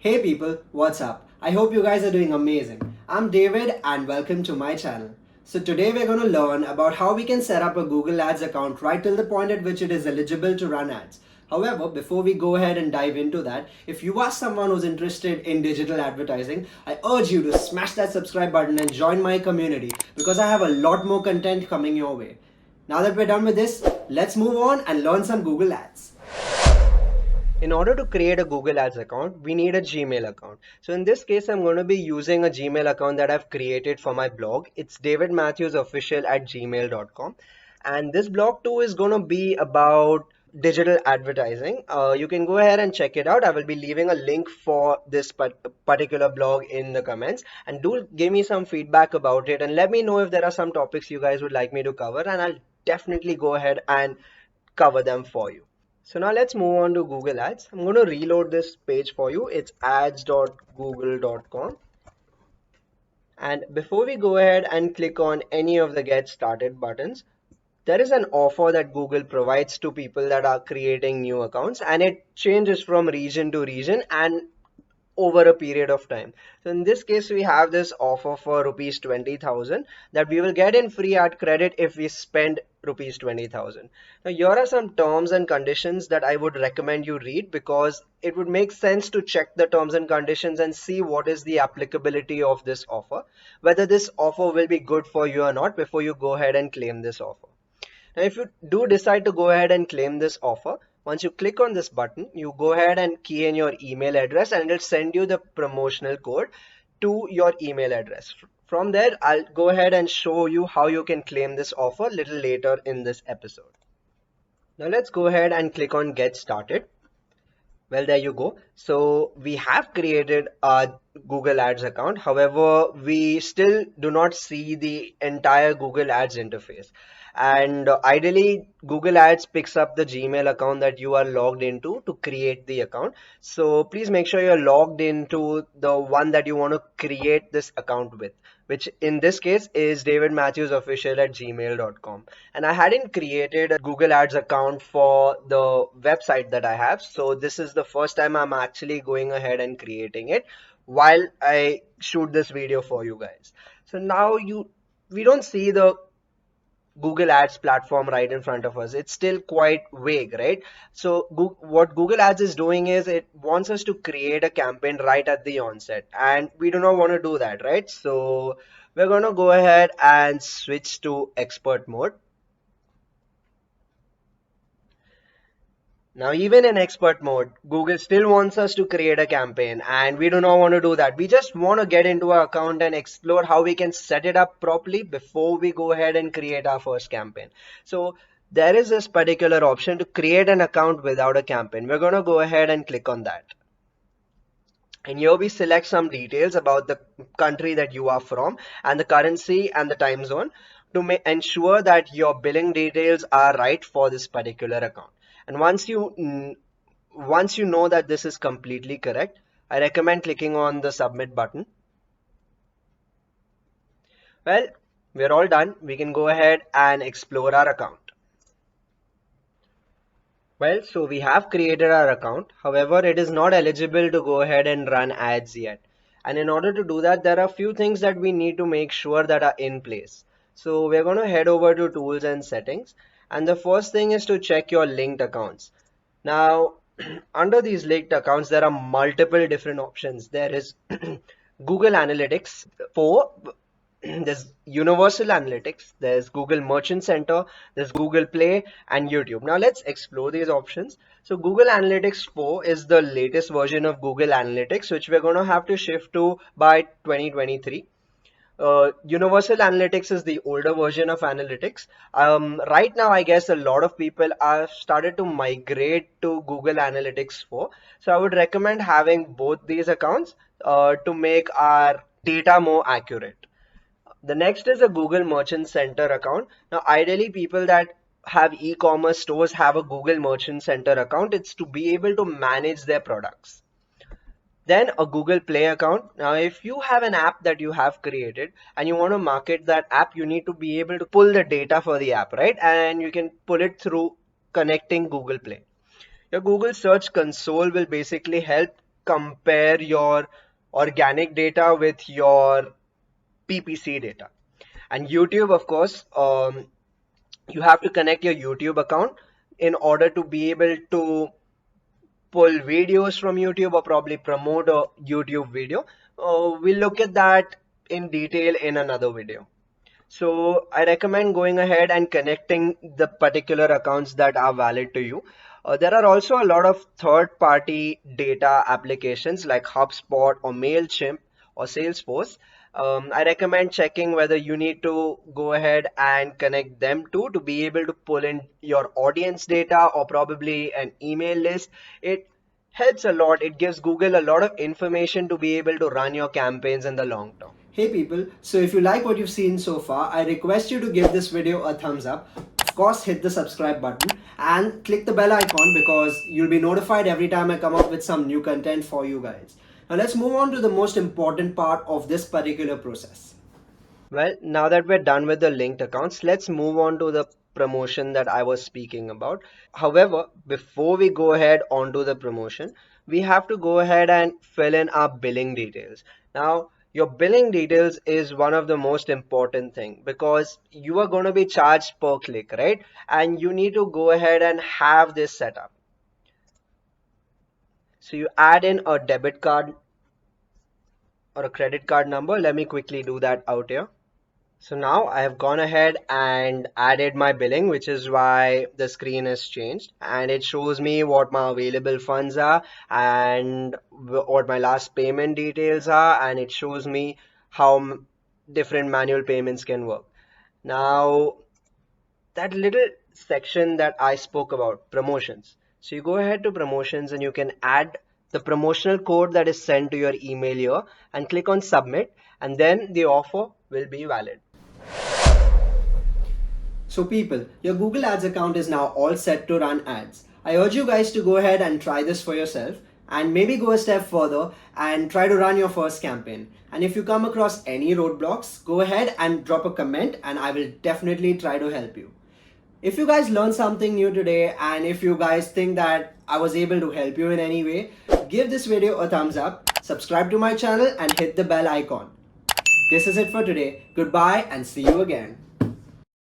Hey people, what's up? I hope you guys are doing amazing. I'm David and welcome to my channel. So today we're going to learn about how we can set up a Google Ads account right till the point at which it is eligible to run ads. However, before we go ahead and dive into that, if you are someone who's interested in digital advertising, I urge you to smash that subscribe button and join my community because I have a lot more content coming your way. Now that we're done with this, let's move on and learn some Google Ads. In order to create a Google Ads account, we need a Gmail account. So in this case, I'm going to be using a Gmail account that I've created for my blog. It's davidmatthewsofficial@gmail.com. And this blog too is going to be about digital advertising. You can go ahead and check it out. I will be leaving a link for this particular blog in the comments. And do give me some feedback about it and let me know if there are some topics you guys would like me to cover. And I'll definitely go ahead and cover them for you. So now let's move on to Google Ads. I'm going to reload this page for you. It's ads.google.com. And before we go ahead and click on any of the get started buttons, there is an offer that Google provides to people that are creating new accounts, and it changes from region to region and over a period of time. So in this case, we have this offer for rupees 20,000 that we will get in free ad credit if we spend rupees 20,000. Now here are some terms and conditions that I would recommend you read because it would make sense to check the terms and conditions and see what is the applicability of this offer, whether this offer will be good for you or not before you go ahead and claim this offer. Now, if you do decide to go ahead and claim this offer, once you click on this button, you go ahead and key in your email address and it'll send you the promotional code to your email address. From there, I'll go ahead and show you how you can claim this offer a little later in this episode. Now let's go ahead and click on get started. Well, there you go. So we have created a Google Ads account. However, we still do not see the entire Google Ads interface. And ideally, Google Ads picks up the Gmail account that you are logged into to create the account. So please make sure you're logged into the one that you want to create this account with, which in this case is davidmatthewsofficial@gmail.com. And I hadn't created a Google Ads account for the website that I have. So this is the first time I'm actually going ahead and creating it while I shoot this video for you guys. So now we don't see the Google Ads platform right in front of us. It's still quite vague, right? So what Google Ads is doing is it wants us to create a campaign right at the onset, and we do not want to do that, right? So we're going to go ahead and switch to expert mode. Now, even in expert mode, Google still wants us to create a campaign, and we do not want to do that. We just want to get into our account and explore how we can set it up properly before we go ahead and create our first campaign. So there is this particular option to create an account without a campaign. We're going to go ahead and click on that. And here we select some details about the country that you are from and the currency and the time zone to ensure that your billing details are right for this particular account. And once you know that this is completely correct, I recommend clicking on the submit button. Well, we're all done. We can go ahead and explore our account. Well, so we have created our account. However, it is not eligible to go ahead and run ads yet. And in order to do that, there are a few things that we need to make sure that are in place. So we're going to head over to tools and settings. And the first thing is to check your linked accounts. Now, under these linked accounts, there are multiple different options. There is Google Analytics 4, there's Universal Analytics, there's Google Merchant Center, there's Google Play and YouTube. Now let's explore these options. So Google Analytics 4 is the latest version of Google Analytics, which we're going to have to shift to by 2023. Universal Analytics is the older version of analytics. Right now, I guess a lot of people are started to migrate to Google Analytics 4. So I would recommend having both these accounts to make our data more accurate. The next is a Google Merchant Center account. Now, ideally, people that have e-commerce stores have a Google Merchant Center account. It's to be able to manage their products. Then a Google Play account. Now, if you have an app that you have created and you want to market that app, you need to be able to pull the data for the app, right? And you can pull it through connecting Google Play. Your Google Search Console will basically help compare your organic data with your PPC data. And YouTube, of course, you have to connect your YouTube account in order to be able to pull videos from YouTube or probably promote a YouTube video. We'll look at that in detail in another video. So I recommend going ahead and connecting the particular accounts that are valid to you. There are also a lot of third-party data applications like HubSpot or MailChimp or Salesforce. I recommend checking whether you need to go ahead and connect them to be able to pull in your audience data or probably an email list. It helps a lot. It gives Google a lot of information to be able to run your campaigns in the long term. Hey people, so if you like what you've seen so far, I request you to give this video a thumbs up. Of course, hit the subscribe button and click the bell icon because you'll be notified every time I come up with some new content for you guys. Now let's move on to the most important part of this particular process. Well, now that we're done with the linked accounts, let's move on to the promotion that I was speaking about. However, before we go ahead onto the promotion, we have to go ahead and fill in our billing details. Now, your billing details is one of the most important thing because you are going to be charged per click, right? And you need to go ahead and have this set up. So you add in a debit card or a credit card number. Let me quickly do that out here. So now I have gone ahead and added my billing, which is why the screen has changed, and it shows me what my available funds are and what my last payment details are, and it shows me how different manual payments can work. Now, that little section that I spoke about, promotions. So you go ahead to promotions and you can add the promotional code that is sent to your email here and click on submit, and then the offer will be valid. So people, your Google Ads account is now all set to run ads. I urge you guys to go ahead and try this for yourself and maybe go a step further and try to run your first campaign. And if you come across any roadblocks, go ahead and drop a comment and I will definitely try to help you. If you guys learned something new today and if you guys think that I was able to help you in any way, give this video a thumbs up, subscribe to my channel and hit the bell icon. This is it for today. Goodbye and see you again.